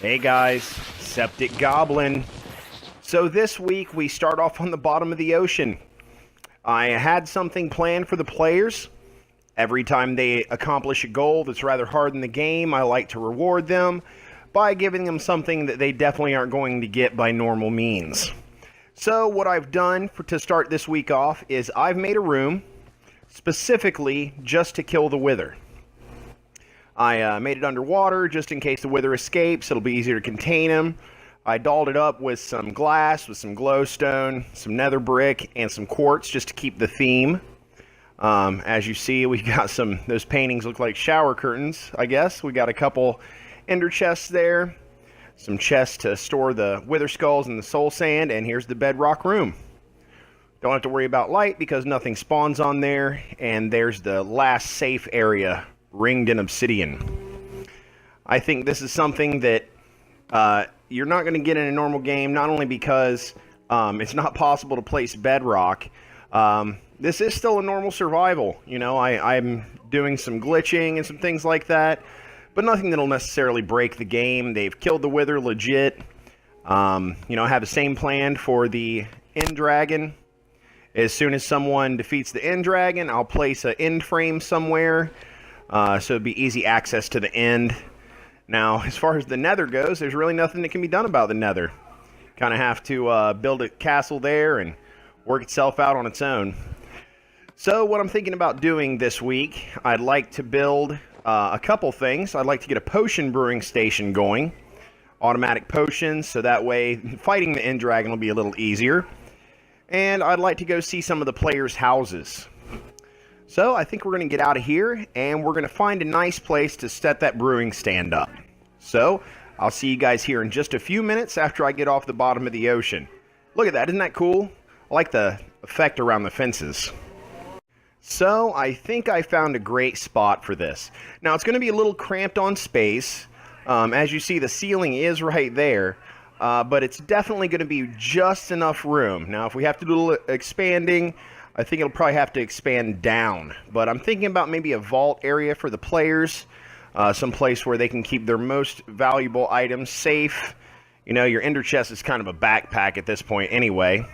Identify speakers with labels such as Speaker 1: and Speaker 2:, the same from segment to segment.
Speaker 1: Hey guys, Septic Goblin. So this week we start off on the bottom of the ocean. I had something planned for the players. Every time they accomplish a goal that's rather hard in the game, I like to reward them by giving them something that they definitely aren't going to get by normal means. So what I've done to start this week off is I've made a room specifically just to kill the wither. I made it underwater just in case the wither escapes. It'll be easier to contain him. I dolled it up with some glass, with some glowstone, some nether brick, and some quartz just to keep the theme. As you see, we got those paintings look like shower curtains, I guess. We got a couple ender chests there, some chests to store the wither skulls and the soul sand, and here's the bedrock room. Don't have to worry about light because nothing spawns on there, and there's the last safe area, ringed in obsidian. I think this is something that you're not going to get in a normal game, not only because it's not possible to place bedrock. This is still a normal survival. You know, I'm doing some glitching and some things like that, but nothing that'll necessarily break the game. They've killed the wither legit. You know, I have the same plan for the end dragon. As soon as someone defeats the end dragon, I'll place an end frame somewhere. So it'd be easy access to the end. Now, as far as the nether goes, there's really nothing that can be done about the nether. Kind of have to build a castle there and work itself out on its own. So what I'm thinking about doing this week, I'd like to build a couple things. I'd like to get a potion brewing station going. Automatic potions, so that way fighting the end dragon will be a little easier. And I'd like to go see some of the players' houses. So I think we're going to get out of here, and we're going to find a nice place to set that brewing stand up. So I'll see you guys here in just a few minutes after I get off the bottom of the ocean. Look at that, isn't that cool? I like the effect around the fences. So I think I found a great spot for this. Now it's going to be a little cramped on space. As you see, the ceiling is right there. But it's definitely going to be just enough room. Now if we have to do a little expanding, I think it'll probably have to expand down, but I'm thinking about maybe a vault area for the players, some place where they can keep their most valuable items safe. You know, your ender chest is kind of a backpack at this point anyway.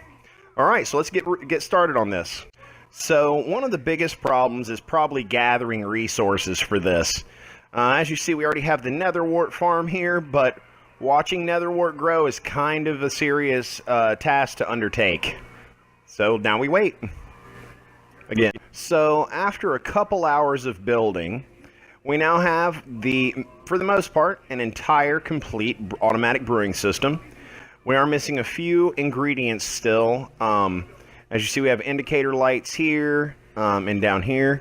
Speaker 1: All right, so let's get started on this. So one of the biggest problems is probably gathering resources for this. As you see, we already have the netherwort farm here, but watching netherwort grow is kind of a serious task to undertake. So now we wait. Again. So after a couple hours of building, we now have for the most part, an entire complete automatic brewing system. We are missing a few ingredients still. As you see, we have indicator lights here and down here.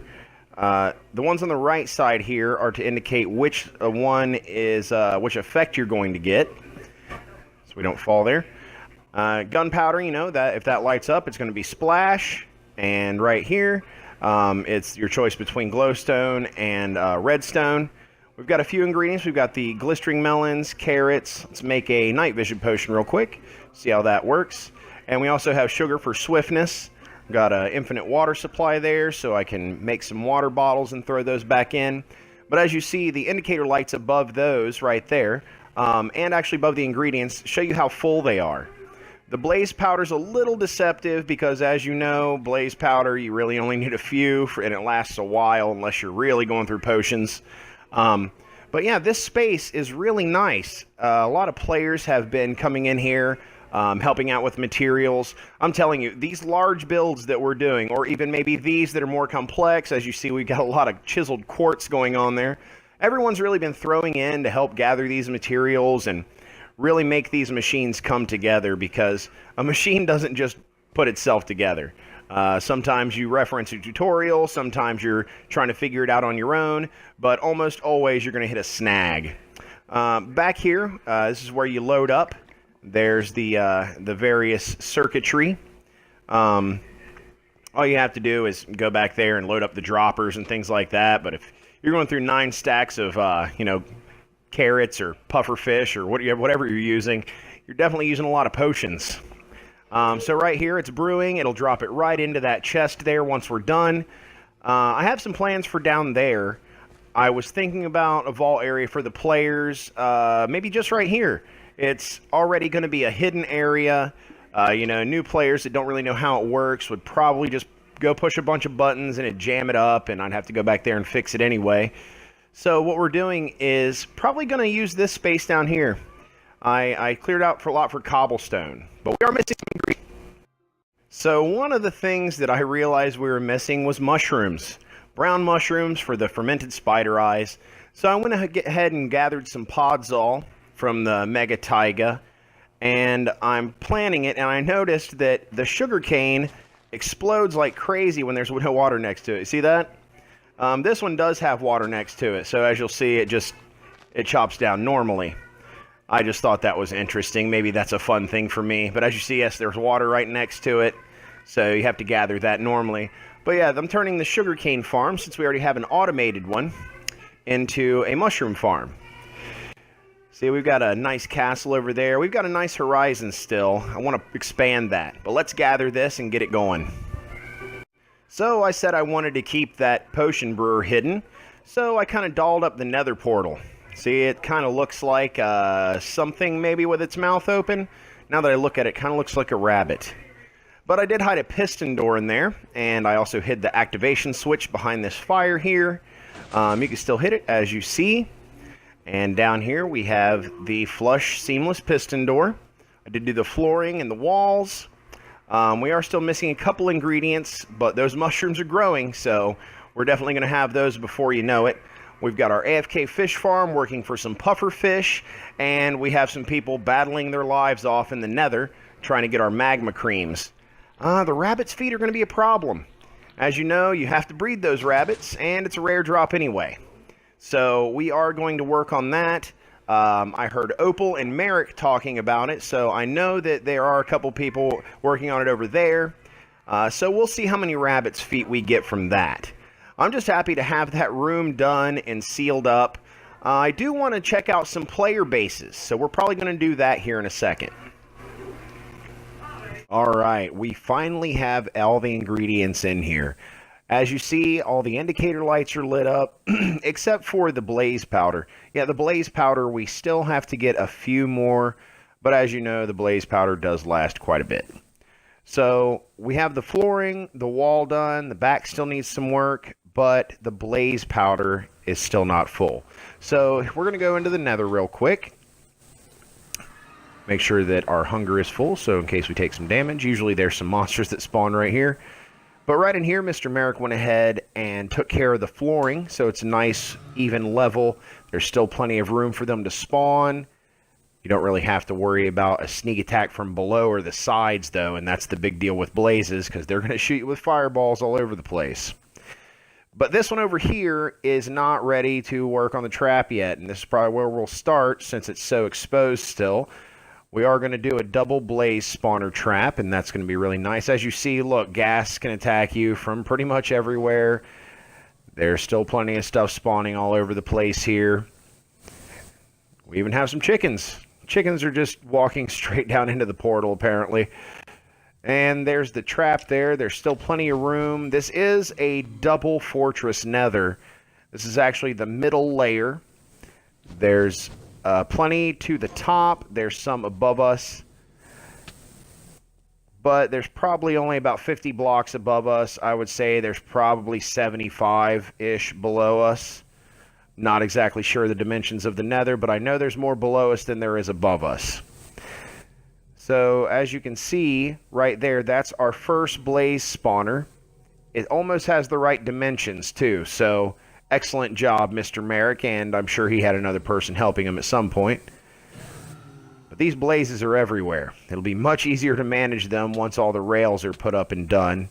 Speaker 1: The ones on the right side here are to indicate which one is which effect you're going to get, so we don't fall there. Gunpowder, you know, that if that lights up, it's going to be splash. And right here, it's your choice between glowstone and redstone. We've got a few ingredients. We've got the glistering melons, carrots. Let's make a night vision potion real quick, see how that works. And we also have sugar for swiftness. We've got an infinite water supply there, so I can make some water bottles and throw those back in. But as you see, the indicator lights above those right there, and actually above the ingredients, show you how full they are. The blaze powder's a little deceptive because, as you know, blaze powder, you really only need a few, and it lasts a while unless you're really going through potions. But yeah, this space is really nice. A lot of players have been coming in here, helping out with materials. I'm telling you, these large builds that we're doing, or even maybe these that are more complex, as you see, we've got a lot of chiseled quartz going on there. Everyone's really been throwing in to help gather these materials and really make these machines come together, because a machine doesn't just put itself together. Sometimes you reference a tutorial, sometimes you're trying to figure it out on your own, but almost always you're going to hit a snag. Back here, this is where you load up. There's the various circuitry. All you have to do is go back there and load up the droppers and things like that, but if you're going through 9 stacks of, you know, carrots or puffer fish or whatever you're using, you're definitely using a lot of potions. So right here it's brewing. It'll drop it right into that chest there once we're done. I have some plans for down there. I was thinking about a vault area for the players, maybe just right here. It's already going to be a hidden area. New players that don't really know how it works would probably just go push a bunch of buttons and it'd jam it up, and I'd have to go back there and fix it anyway. So what we're doing is probably going to use this space down here. I cleared out for a lot for cobblestone, but we are missing some ingredients. So one of the things that I realized we were missing was mushrooms. Brown mushrooms for the fermented spider eyes. So I went ahead and gathered some podzol from the mega taiga, and I'm planting it, and I noticed that the sugar cane explodes like crazy when there's no water next to it. See that? This one does have water next to it, so as you'll see, it chops down normally. I just thought that was interesting. Maybe that's a fun thing for me. But as you see, yes, there's water right next to it, so you have to gather that normally. But yeah, I'm turning the sugarcane farm, since we already have an automated one, into a mushroom farm. See, we've got a nice castle over there. We've got a nice horizon still. I want to expand that. But let's gather this and get it going. So I said I wanted to keep that potion brewer hidden, so I kind of dolled up the nether portal. See, it kind of looks like something maybe with its mouth open. Now that I look at it, it kind of looks like a rabbit. But I did hide a piston door in there, and I also hid the activation switch behind this fire here. You can still hit it, as you see. And down here we have the flush seamless piston door. I did do the flooring and the walls. We are still missing a couple ingredients, but those mushrooms are growing, so we're definitely going to have those before you know it. We've got our AFK fish farm working for some puffer fish, and we have some people battling their lives off in the nether trying to get our magma creams. The rabbit's feet are going to be a problem. As you know, you have to breed those rabbits, and it's a rare drop anyway. So we are going to work on that. I heard Opal and Merrick talking about it, so I know that there are a couple people working on it over there. So we'll see how many rabbit's feet we get from that. I'm just happy to have that room done and sealed up. I do want to check out some player bases, so we're probably going to do that here in a second. Alright, we finally have all the ingredients in here. As you see, all the indicator lights are lit up, except for the blaze powder. Yeah, the blaze powder, we still have to get a few more, but as you know, the blaze powder does last quite a bit. So, we have the flooring, the wall done, the back still needs some work, but the blaze powder is still not full. So, we're going to go into the nether real quick. Make sure that our hunger is full, so in case we take some damage. Usually there's some monsters that spawn right here. But right in here, Mr. Merrick went ahead and took care of the flooring, so it's a nice, even level. There's still plenty of room for them to spawn. You don't really have to worry about a sneak attack from below or the sides, though, and that's the big deal with blazes, because they're going to shoot you with fireballs all over the place. But this one over here is not ready to work on the trap yet, and this is probably where we'll start, since it's so exposed still. We are going to do a double blaze spawner trap, and that's going to be really nice. As you see, look, gas can attack you from pretty much everywhere. There's still plenty of stuff spawning all over the place here. We even have some chickens. Chickens are just walking straight down into the portal, apparently. And there's the trap there. There's still plenty of room. This is a double fortress nether. This is actually the middle layer. There's plenty to the top. There's some above us. But there's probably only about 50 blocks above us. I would say there's probably 75-ish below us. Not exactly sure the dimensions of the nether, but I know there's more below us than there is above us. So, as you can see, right there, that's our first blaze spawner. It almost has the right dimensions, too. So, excellent job, Mr. Merrick, and I'm sure he had another person helping him at some point. But these blazes are everywhere. It'll be much easier to manage them once all the rails are put up and done.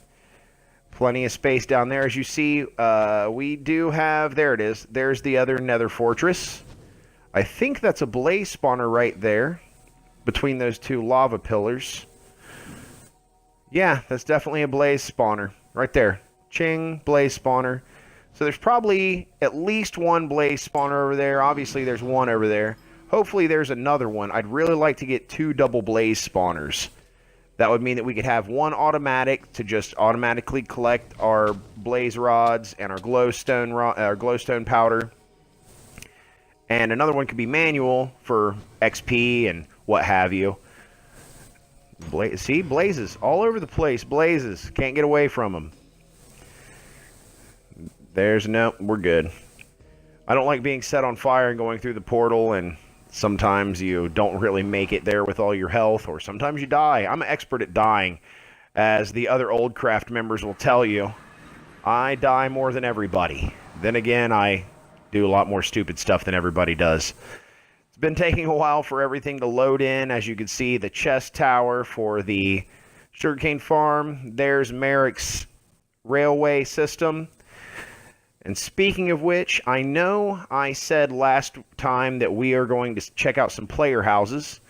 Speaker 1: Plenty of space down there. As you see, we do have... There it is. There's the other nether fortress. I think that's a blaze spawner right there, between those two lava pillars. Yeah, that's definitely a blaze spawner. Right there. Ching, blaze spawner. So there's probably at least one blaze spawner over there. Obviously, there's one over there. Hopefully, there's another one. I'd really like to get 2 double blaze spawners. That would mean that we could have one automatic to just automatically collect our blaze rods and our glowstone powder, and another one could be manual for XP and what have you. See, blazes all over the place. Blazes, can't get away from them. We're good. I don't like being set on fire and going through the portal, and sometimes you don't really make it there with all your health, or sometimes you die. I'm an expert at dying, as the other OLDCRAFT members will tell you. I die more than everybody. Then again, I do a lot more stupid stuff than everybody does. It's been taking a while for everything to load in. As you can see, the chest tower for the sugarcane farm. There's Merrick's railway system. And speaking of which, I know I said last time that we are going to check out some player houses.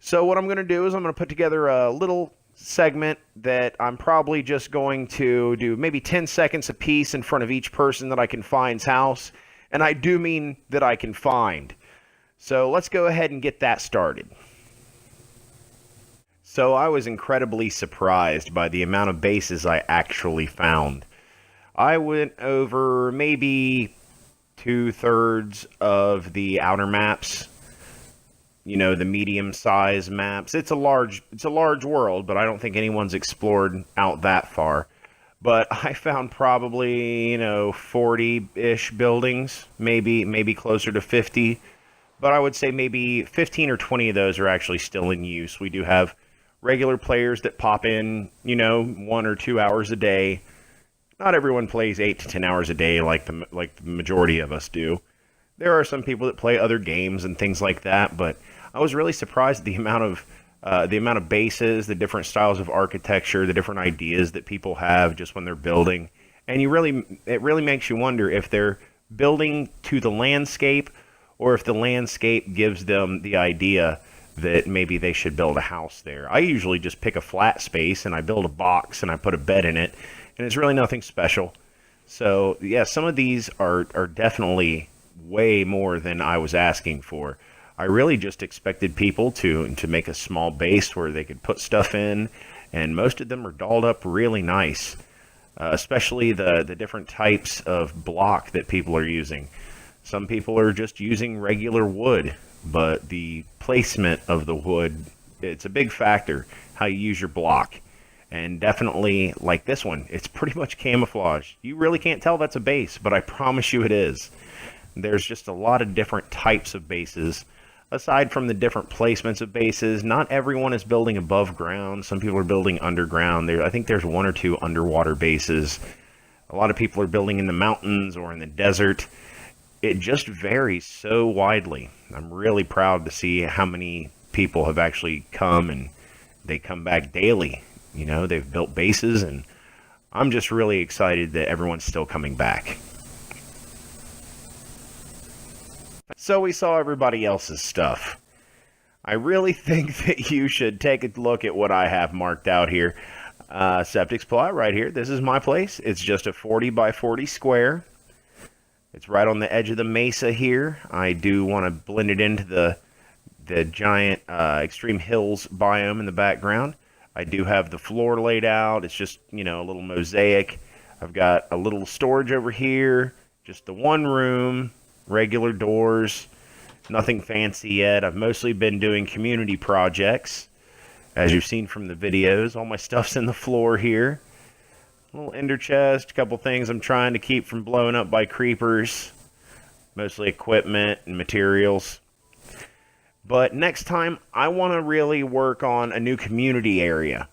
Speaker 1: So what I'm going to do is I'm going to put together a little segment that I'm probably just going to do maybe 10 seconds a piece in front of each person that I can find's house. And I do mean that I can find. So let's go ahead and get that started. So I was incredibly surprised by the amount of bases I actually found. I went over maybe 2/3 of the outer maps, you know, the medium-sized maps. It's a large world, but I don't think anyone's explored out that far. But I found probably, 40-ish buildings, maybe closer to 50. But I would say maybe 15 or 20 of those are actually still in use. We do have regular players that pop in, 1 or 2 hours a day. Not everyone plays 8 to 10 hours a day like the majority of us do. There are some people that play other games and things like that, but I was really surprised at the amount of bases, the different styles of architecture, the different ideas that people have just when they're building. And it really makes you wonder if they're building to the landscape, or if the landscape gives them the idea that maybe they should build a house there. I usually just pick a flat space and I build a box and I put a bed in it, and it's really nothing special. So yeah, some of these are definitely way more than I was asking for. I really just expected people to make a small base where they could put stuff in, and most of them are dolled up really nice, especially the different types of block that people are using. Some people are just using regular wood, but the placement of the wood, it's a big factor, how you use your block. And definitely, like this one, it's pretty much camouflage. You really can't tell that's a base, but I promise you it is. There's just a lot of different types of bases. Aside from the different placements of bases, not everyone is building above ground. Some people are building underground. I think there's 1 or 2 underwater bases. A lot of people are building in the mountains or in the desert. It just varies so widely. I'm really proud to see how many people have actually come, and they come back daily. They've built bases, and I'm just really excited that everyone's still coming back. So we saw everybody else's stuff. I really think that you should take a look at what I have marked out here. Septic plot right here. This is my place. It's just a 40 by 40 square. It's right on the edge of the mesa here. I do want to blend it into the giant extreme hills biome in the background. I do have the floor laid out. It's just, a little mosaic. I've got a little storage over here. Just the one room, regular doors, nothing fancy yet. I've mostly been doing community projects, as you've seen from the videos. All my stuff's in the floor here. A little ender chest, a couple things I'm trying to keep from blowing up by creepers. Mostly equipment and materials. But next time, I want to really work on a new community area.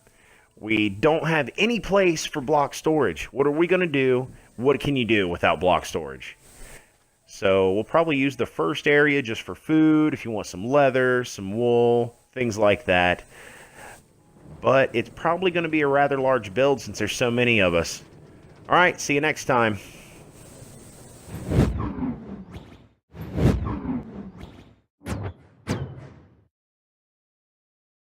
Speaker 1: We don't have any place for block storage. What are we going to do? What can you do without block storage? So we'll probably use the first area just for food, if you want some leather, some wool, things like that. But it's probably going to be a rather large build since there's so many of us. All right, see you next time.